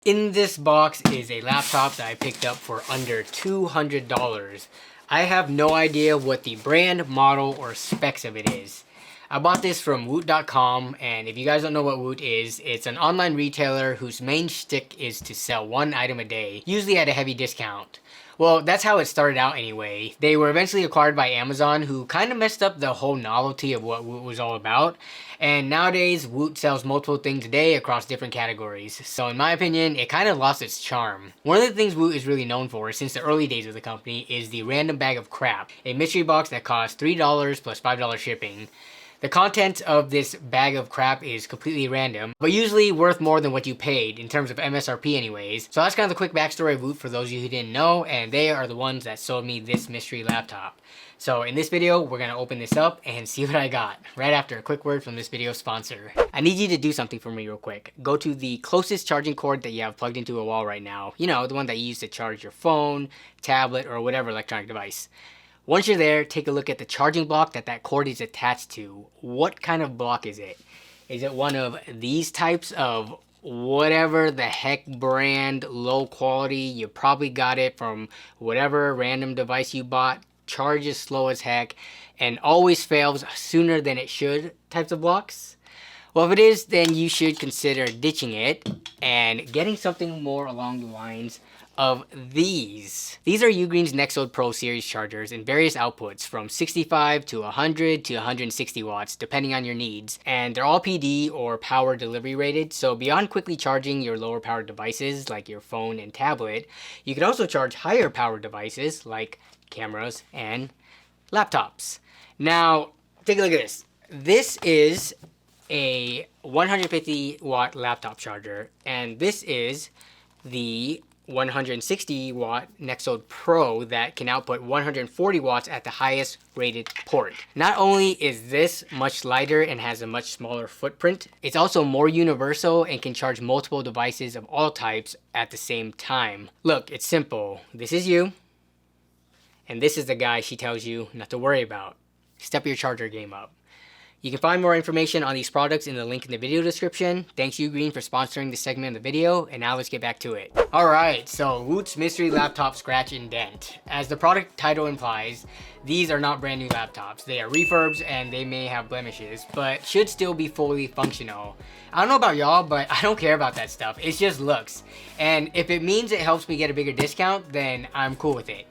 In this box is a laptop that I picked up for under $200. I have no idea what the brand, model, or specs of it is. I bought this from Woot.com, and if you guys don't know what Woot is, it's an online retailer whose main shtick is to sell one item a day, usually at a heavy discount. Well, that's how it started out anyway. They were eventually acquired by Amazon, who kind of messed up the whole novelty of what Woot was all about. And nowadays, Woot sells multiple things a day across different categories. So in my opinion, it kind of lost its charm. One of the things Woot is really known for since the early days of the company is the random bag of crap, a mystery box that costs $3 plus $5 shipping. The content of this bag of crap is completely random, but usually worth more than what you paid, in terms of MSRP anyways. So that's kind of the quick backstory of Woot for those of you who didn't know, and they are the ones that sold me this mystery laptop. So in this video, we're going to open this up and see what I got, right after a quick word from this video sponsor. I need you to do something for me real quick. Go to the closest charging cord that you have plugged into a wall right now. You know, the one that you use to charge your phone, tablet, or whatever electronic device. Once you're there, take a look at the charging block that cord is attached to. What kind of block is it? Is it one of these types of whatever the heck brand, low quality? You probably got it from whatever random device you bought, charges slow as heck, and always fails sooner than it should types of blocks? Well, if it is, then you should consider ditching it and getting something more along the lines of these. These are Ugreen's Nexode Pro series chargers in various outputs from 65 to 100 to 160 watts depending on your needs, and they're all PD or power delivery rated, so beyond quickly charging your lower powered devices like your phone and tablet, you can also charge higher powered devices like cameras and laptops. Now take a look at this. This is a 150 watt laptop charger, and this is the 160 watt Nexode Pro that can output 140 watts at the highest rated port. Not only is this much lighter and has a much smaller footprint, it's also more universal and can charge multiple devices of all types at the same time. Look, it's simple. This is you, and this is the guy she tells you not to worry about. Step your charger game up. You can find more information on these products in the link in the video description. Thanks Ugreen for sponsoring this segment of the video, and now let's get back to it. Alright, so Woot's Mystery Laptop Scratch and Dent. As the product title implies, these are not brand new laptops. They are refurbs and they may have blemishes, but should still be fully functional. I don't know about y'all, but I don't care about that stuff. It's just looks. And if it means it helps me get a bigger discount, then I'm cool with it.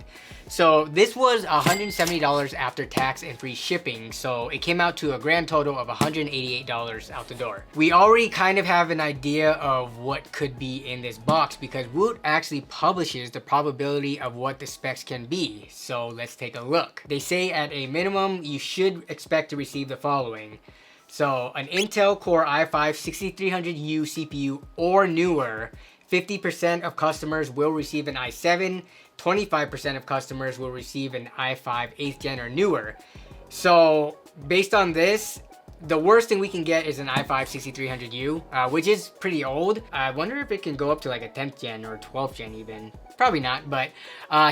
So this was $170 after tax and free shipping, so it came out to a grand total of $188 out the door. We already kind of have an idea of what could be in this box because Woot actually publishes the probability of what the specs can be. So let's take a look. They say at a minimum, you should expect to receive the following. So an Intel Core i5-6300U CPU or newer. 50% of customers will receive an i7, 25% of customers will receive an i5 8th gen or newer. So based on this, the worst thing we can get is an i5-6300U, which is pretty old. I wonder if it can go up to like a 10th gen or 12th gen even. Probably not, but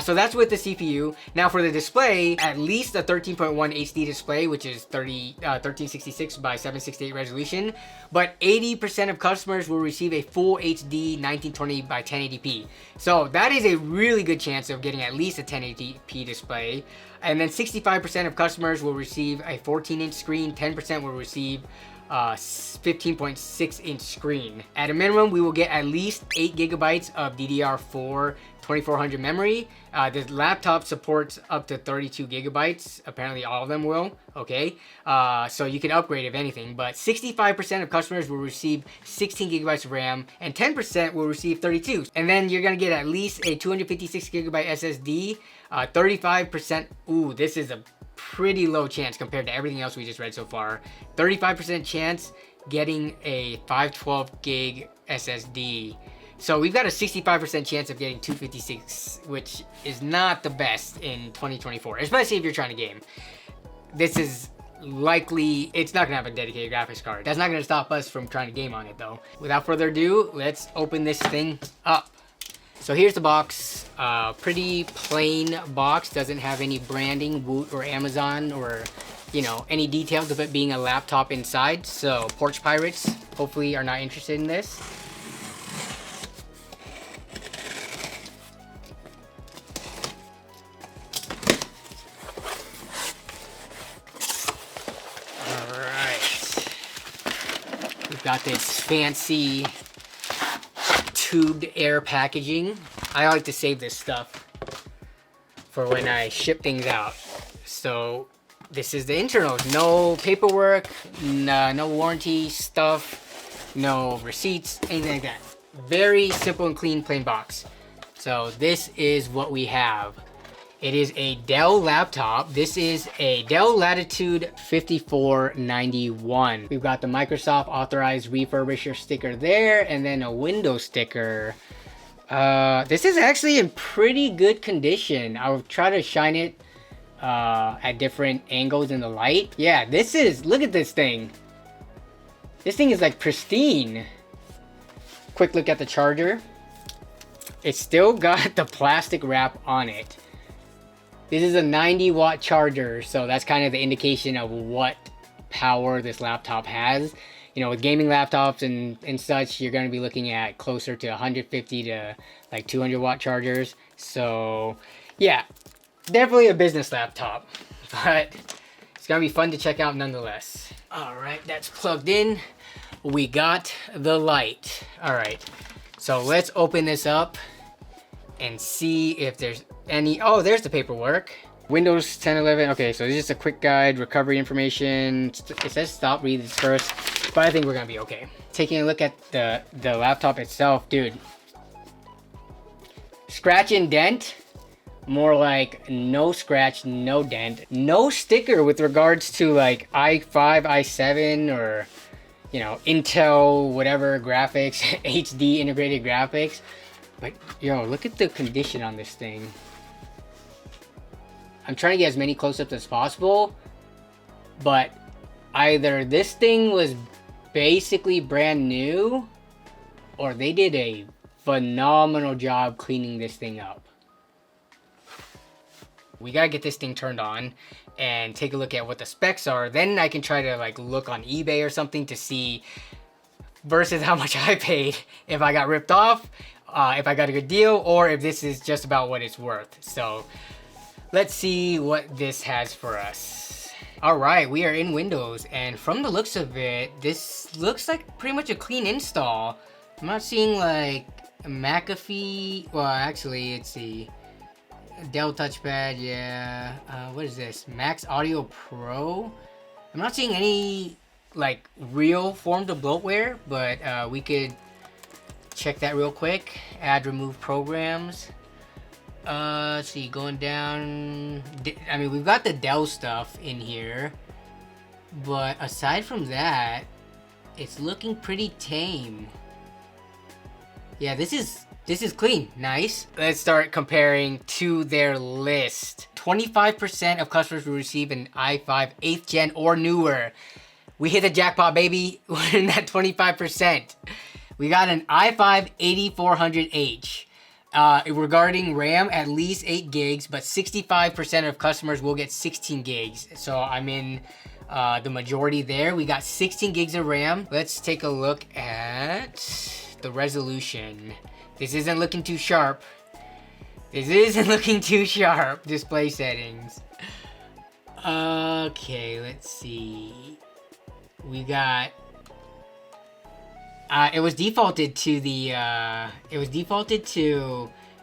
so that's with the CPU. Now for the display, at least a 13.1 HD display, which is 1366 by 768 resolution, but 80% of customers will receive a full HD 1920 by 1080p. So that is a really good chance of getting at least a 1080p display. And then 65% of customers will receive a 14-inch screen, 10% will receive 15.6 inch screen. At a minimum, we will get at least 8 gigabytes of DDR4 2400 memory. The laptop supports up to 32 gigabytes. Apparently all of them will, okay? So you can upgrade if anything, but 65% of customers will receive 16 gigabytes of RAM and 10% will receive 32. And then you're gonna get at least a 256 gigabyte SSD, 35%, ooh, this is a pretty low chance compared to everything else we just read so far. 35% chance getting a 512 gig SSD. So we've got a 65% chance of getting 256, which is not the best in 2024, especially if you're trying to game. This is likely, it's not gonna have a dedicated graphics card. That's not gonna stop us from trying to game on it though. Without further ado, let's open this thing up. So here's the box, pretty plain box, doesn't have any branding, Woot or Amazon or, you know, any details of it being a laptop inside. So porch pirates hopefully are not interested in this. got this fancy tubed air packaging. I like to save this stuff for when I ship things out. So this is the internals. No paperwork, no warranty stuff, no receipts, anything like that. Very simple and clean, plain box. So this is what we have. It is a Dell laptop. This is a Dell Latitude 5491. We've got the Microsoft authorized refurbisher sticker there, and then a Windows sticker. This is actually in pretty good condition. I'll try to shine it at different angles in the light. Yeah, this is, look at this thing. This thing is like pristine. Quick look at the charger. It's still got the plastic wrap on it. This is a 90-watt charger, so that's kind of the indication of what power this laptop has. You know, with gaming laptops and such, you're going to be looking at closer to 150 to like 200-watt chargers. So, yeah, definitely a business laptop, but it's going to be fun to check out nonetheless. All right, that's plugged in. We got the light. All right, so let's open this up and see if there's any. Oh, there's the paperwork. Windows 10, 11. Okay, so this is just a quick guide, recovery information. It says stop, read this first, but I think we're gonna be okay. Taking a look at the laptop itself, dude. Scratch and dent, more like no scratch, no dent. No sticker with regards to like i5, i7, or you know, Intel, whatever graphics, HD integrated graphics. But yo, look at the condition on this thing. I'm trying to get as many close-ups as possible, but either this thing was basically brand new, or they did a phenomenal job cleaning this thing up. We gotta get this thing turned on and take a look at what the specs are. Then I can try to like look on eBay or something to see versus how much I paid, if I got ripped off, if I got a good deal, or if this is just about what it's worth. So let's see what this has for us. All right, we are in Windows, and from the looks of it, this looks like pretty much a clean install. I'm not seeing like McAfee. Well, actually, let's see. Dell touchpad, yeah. What is this? Max Audio Pro. I'm not seeing any like real forms of bloatware, but we could check that real quick. Add, remove programs. Let's see, going down. I mean, we've got the Dell stuff in here, but aside from that, it's looking pretty tame. Yeah, this is clean. Nice. Let's start comparing to their list. 25% of customers will receive an i5 8th gen or newer. We hit the jackpot, baby. We're in that 25%. We got an i5 8400H. Regarding RAM, at least 8 gigs, but 65% of customers will get 16 gigs. So I'm in the majority there. We got 16 gigs of RAM. Let's take a look at the resolution. This isn't looking too sharp. Display settings. Okay, let's see. We got. It was defaulted to the.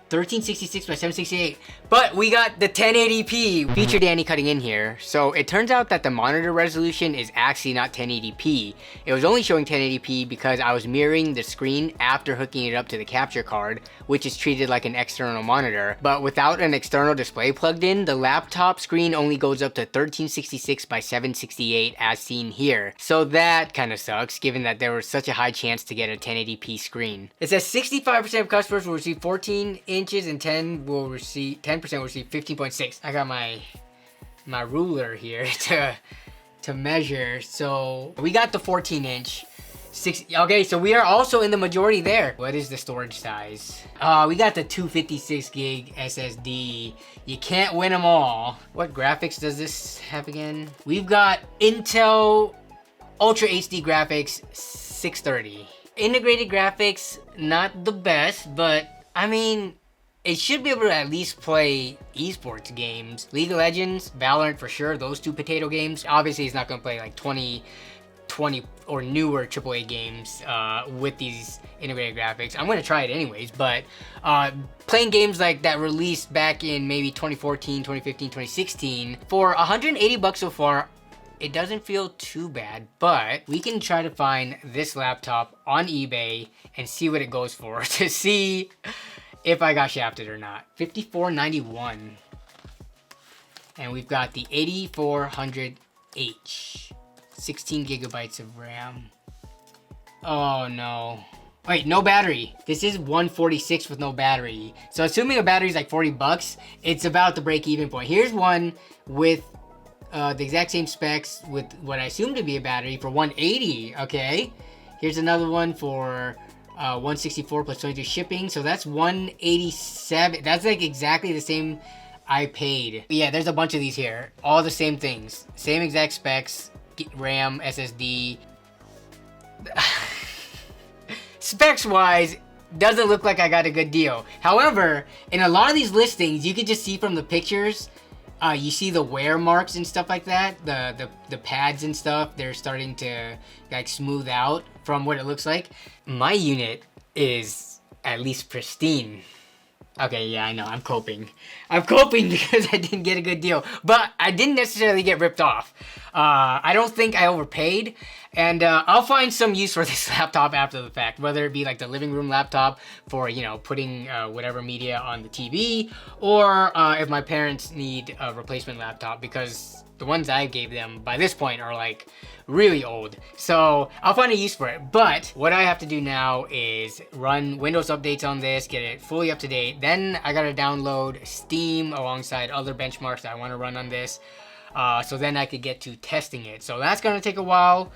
1366 by 768, but we got the 1080p. Feature Danny cutting in here. So it turns out that the monitor resolution is actually not 1080p. It was only showing 1080p because I was mirroring the screen after hooking it up to the capture card, which is treated like an external monitor. But without an external display plugged in, the laptop screen only goes up to 1366 by 768 as seen here. So that kind of sucks, given that there was such a high chance to get a 1080p screen. It says 65% of customers will receive 14 inches and 10% will receive 15.6. I got my ruler here to measure. So we got the 14 inch. Okay, so we are also in the majority there. What is the storage size? We got the 256 gig SSD. You can't win them all. What graphics does this have again? We've got Intel Ultra HD graphics 630. Integrated graphics, not the best, but I mean, it should be able to at least play esports games. League of Legends, Valorant for sure, those two potato games. Obviously, it's not going to play like 20 or newer AAA games with these integrated graphics. I'm gonna try it anyways, but playing games like that released back in maybe 2014, 2015, 2016 for 180 bucks so far, it doesn't feel too bad. But we can try to find this laptop on eBay and see what it goes for to see if I got shafted or not. $54.91. And we've got the 8400H. 16 gigabytes of RAM. Oh no. Wait, no battery. This is 146 with no battery. So assuming a battery is like 40 bucks, it's about the break-even point. Here's one with the exact same specs with what I assume to be a battery for 180, okay? Here's another one for 164 plus 22 shipping. So that's 187. That's like exactly the same I paid. Yeah, there's a bunch of these here. All the same things. Same exact specs. RAM, SSD. Specs wise, doesn't look like I got a good deal. However, in a lot of these listings, you can just see from the pictures, you see the wear marks and stuff like that. The pads and stuff, they're starting to like smooth out from what it looks like. My unit is at least pristine. Okay, yeah, I know, I'm coping. I'm coping because I didn't get a good deal, but I didn't necessarily get ripped off. I don't think I overpaid, and I'll find some use for this laptop after the fact, whether it be like the living room laptop for, you know, putting whatever media on the TV, or if my parents need a replacement laptop, because the ones I gave them by this point are like really old. So I'll find a use for it. But what I have to do now is run Windows updates on this, get it fully up to date. Then I gotta download Steam alongside other benchmarks that I wanna run on this. So then I could get to testing it. So that's gonna take a while.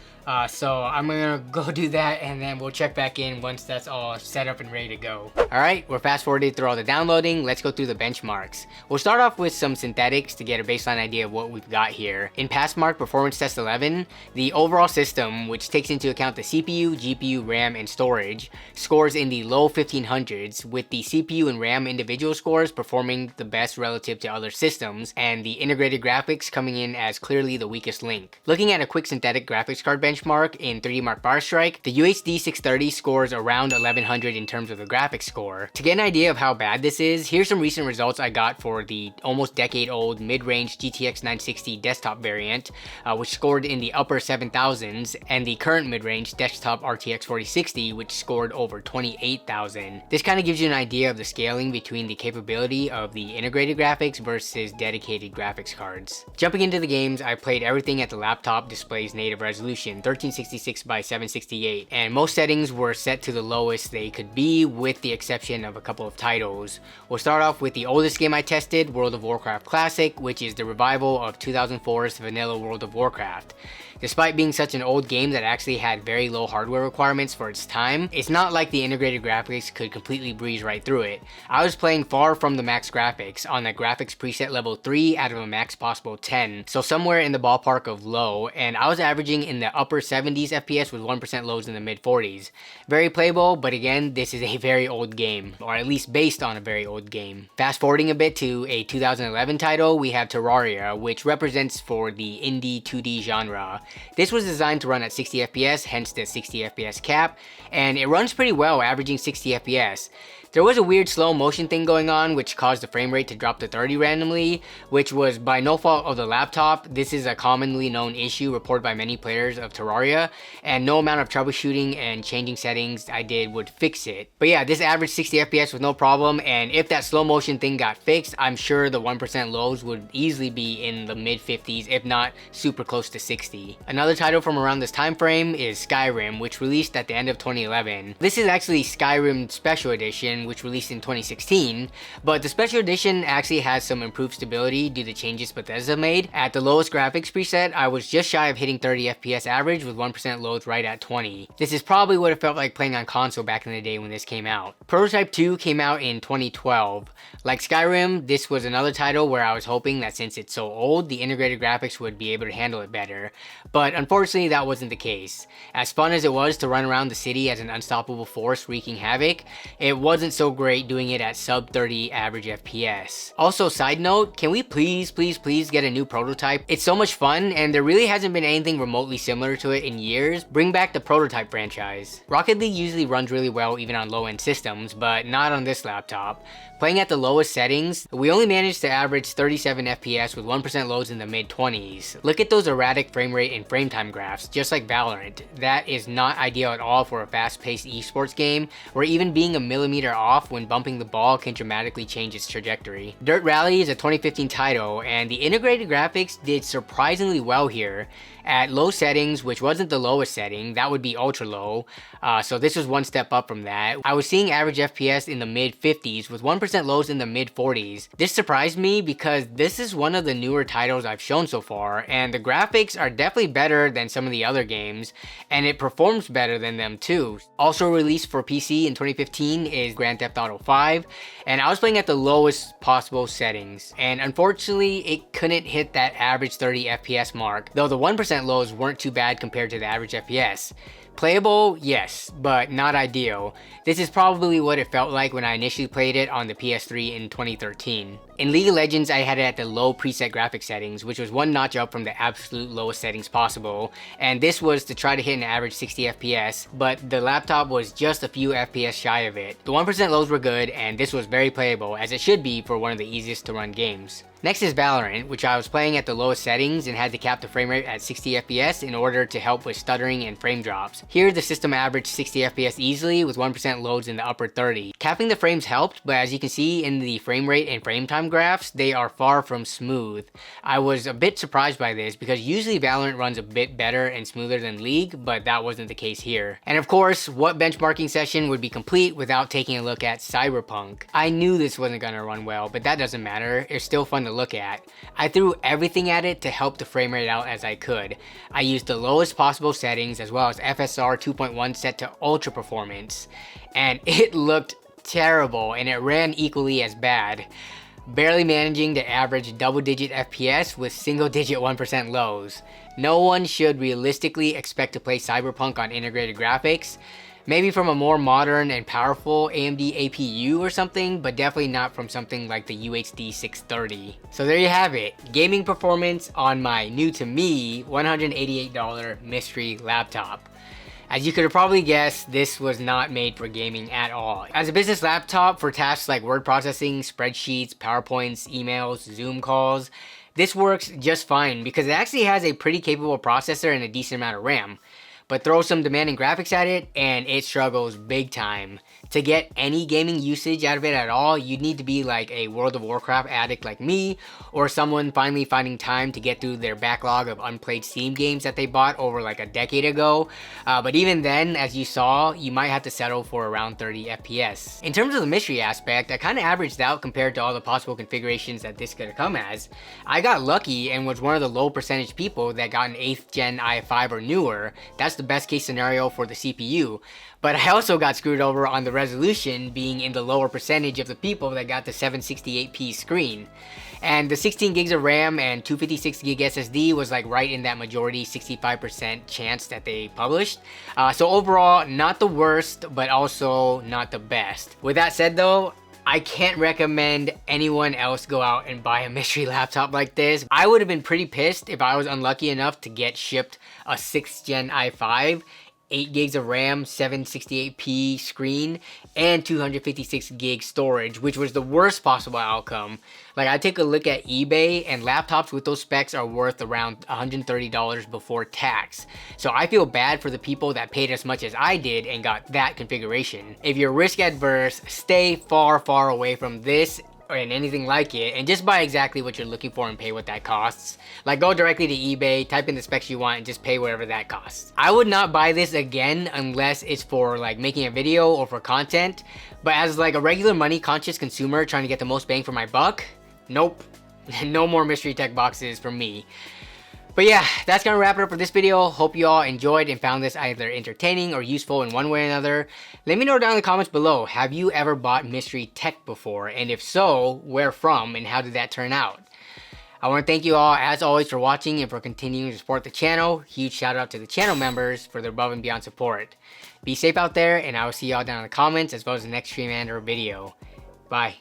So I'm gonna go do that, and then we'll check back in once that's all set up and ready to go. All right, we're fast forwarded through all the downloading. Let's go through the benchmarks. We'll start off with some synthetics to get a baseline idea of what we've got here. In Passmark Performance Test 11, the overall system, which takes into account the CPU, GPU, RAM, and storage, scores in the low 1500s, with the CPU and RAM individual scores performing the best relative to other systems, and the integrated graphics coming in as clearly the weakest link. Looking at a quick synthetic graphics card benchmark in 3D Mark Barstrike, the UHD 630 scores around 1100 in terms of the graphics score. To get an idea of how bad this is, here's some recent results I got for the almost decade-old mid-range GTX 960 desktop variant, which scored in the upper 7000s, and the current mid-range desktop RTX 4060, which scored over 28,000. This kind of gives you an idea of the scaling between the capability of the integrated graphics versus dedicated graphics cards. Jumping into the games, I played everything at the laptop display's native resolution, 1366 by 768, and most settings were set to the lowest they could be, with the exception of a couple of titles. We'll start off with the oldest game I tested, World of Warcraft Classic, which is the revival of 2004's vanilla World of Warcraft. Despite being such an old game that actually had very low hardware requirements for its time, it's not like the integrated graphics could completely breeze right through it. I was playing far from the max graphics, on the graphics preset level 3 out of a max possible 10, so somewhere in the ballpark of low, and I was averaging in the upper 70s FPS with 1% lows in the mid 40s. Very playable, but again, this is a very old game, or at least based on a very old game. Fast forwarding a bit to a 2011 title, we have Terraria, which represents for the indie 2D genre. This was designed to run at 60 FPS, hence the 60 FPS cap, and it runs pretty well, averaging 60 FPS. There was a weird slow motion thing going on, which caused the frame rate to drop to 30 randomly, which was by no fault of the laptop. This is a commonly known issue reported by many players of Terraria, and no amount of troubleshooting and changing settings I did would fix it. But yeah, this averaged 60 FPS with no problem, and if that slow motion thing got fixed, I'm sure the 1% lows would easily be in the mid 50s, if not super close to 60. Another title from around this time frame is Skyrim, which released at the end of 2011. This is actually Skyrim Special Edition, which released in 2016, but the Special Edition actually has some improved stability due to changes Bethesda made. At the lowest graphics preset, I was just shy of hitting 30 FPS average with 1% loads right at 20. This is probably what it felt like playing on console back in the day when this came out. Prototype 2 came out in 2012. Like Skyrim, this was another title where I was hoping that since it's so old, the integrated graphics would be able to handle it better, but unfortunately that wasn't the case. As fun as it was to run around the city as an unstoppable force wreaking havoc, it wasn't wasn't so great doing it at sub 30 average FPS. Also, side note, can we please get a new prototype? It's so much fun, and there really hasn't been anything remotely similar to it in years. Bring back the prototype franchise. Rocket League usually runs really well even on low-end systems, but not on this laptop. Playing at the lowest settings, we only managed to average 37 FPS with 1% loads in the mid-20s. Look at those erratic frame rate and frame time graphs, just like Valorant. That is not ideal at all for a fast-paced esports game, where even being a millimeter off when bumping the ball can dramatically change its trajectory. Dirt Rally is a 2015 title, and the integrated graphics did surprisingly well here. At low settings, which wasn't the lowest setting, that would be ultra low, so this was one step up from that. I was seeing average FPS in the mid 50s with 1% lows in the mid 40s. This surprised me because this is one of the newer titles I've shown so far, and the graphics are definitely better than some of the other games, and it performs better than them too. Also released for PC in 2015 is Grand Theft Auto 5, and I was playing at the lowest possible settings, and unfortunately it couldn't hit that average 30 FPS mark, though the 1% lows weren't too bad compared to the average FPS. Playable, yes, but not ideal. This is probably what it felt like when I initially played it on the PS3 in 2013. In League of Legends, I had it at the low preset graphic settings, which was one notch up from the absolute lowest settings possible, and this was to try to hit an average 60 FPS, but the laptop was just a few FPS shy of it. The 1% lows were good, and this was very playable, as it should be for one of the easiest to run games. Next is Valorant, which I was playing at the lowest settings and had to cap the frame rate at 60 FPS in order to help with stuttering and frame drops. Here the system averaged 60 FPS easily with 1% loads in the upper 30. Capping the frames helped, but as you can see in the frame rate and frame time graphs, they are far from smooth. I was a bit surprised by this because usually Valorant runs a bit better and smoother than League, but that wasn't the case here. And of course, what benchmarking session would be complete without taking a look at Cyberpunk? I knew this wasn't gonna run well, but that doesn't matter. It's still fun to look at. I threw everything at it to help the frame rate out as I could. I used the lowest possible settings as well as FSR 2.1 set to ultra performance, and it looked terrible and it ran equally as bad. Barely managing to average double-digit FPS with single-digit 1% lows. No one should realistically expect to play Cyberpunk on integrated graphics. Maybe from a more modern and powerful AMD APU or something, but definitely not from something like the UHD 630. So there you have it, gaming performance on my new to me $188 mystery laptop. As you could have probably guessed, this was not made for gaming at all. As a business laptop for tasks like word processing, spreadsheets, PowerPoints, emails, Zoom calls, this works just fine because it actually has a pretty capable processor and a decent amount of RAM. But throw some demanding graphics at it and it struggles big time. To get any gaming usage out of it at all, you'd need to be like a World of Warcraft addict like me, or someone finally finding time to get through their backlog of unplayed Steam games that they bought over like a decade ago. But even then, as you saw, you might have to settle for around 30 FPS. In terms of the mystery aspect, I kind of averaged out compared to all the possible configurations that this could have come as. I got lucky and was one of the low percentage people that got an 8th gen i5 or newer. That's the best case scenario for the CPU. But I also got screwed over on the resolution, being in the lower percentage of the people that got the 768p screen. And the 16 gigs of RAM and 256 gig SSD was like right in that majority 65% chance that they published. So overall, not the worst, but also not the best. With that said though, I can't recommend anyone else go out and buy a mystery laptop like this. I would have been pretty pissed if I was unlucky enough to get shipped a 6th gen i5, 8 gigs of RAM, 768p screen, and 256 gig storage, which was the worst possible outcome. Like, I take a look at eBay and laptops with those specs are worth around $130 before tax. So I feel bad for the people that paid as much as I did and got that configuration. If you're risk adverse, stay far away from this and anything like it, and just buy exactly what you're looking for and pay what that costs. Like, go directly to eBay, type in the specs you want, and just pay whatever that costs. I would not buy this again unless it's for like making a video or for content, but as like a regular money conscious consumer trying to get the most bang for my buck, nope. No more mystery tech boxes from me. But yeah, that's gonna wrap it up for this video. Hope you all enjoyed and found this either entertaining or useful in one way or another. Let me know down in the comments below, have you ever bought mystery tech before? And if so, where from and how did that turn out? I want to thank you all, as always, for watching and for continuing to support the channel. Huge shout out to the channel members for their above and beyond support. Be safe out there, and I will see y'all down in the comments as well as the next stream and or video. Bye.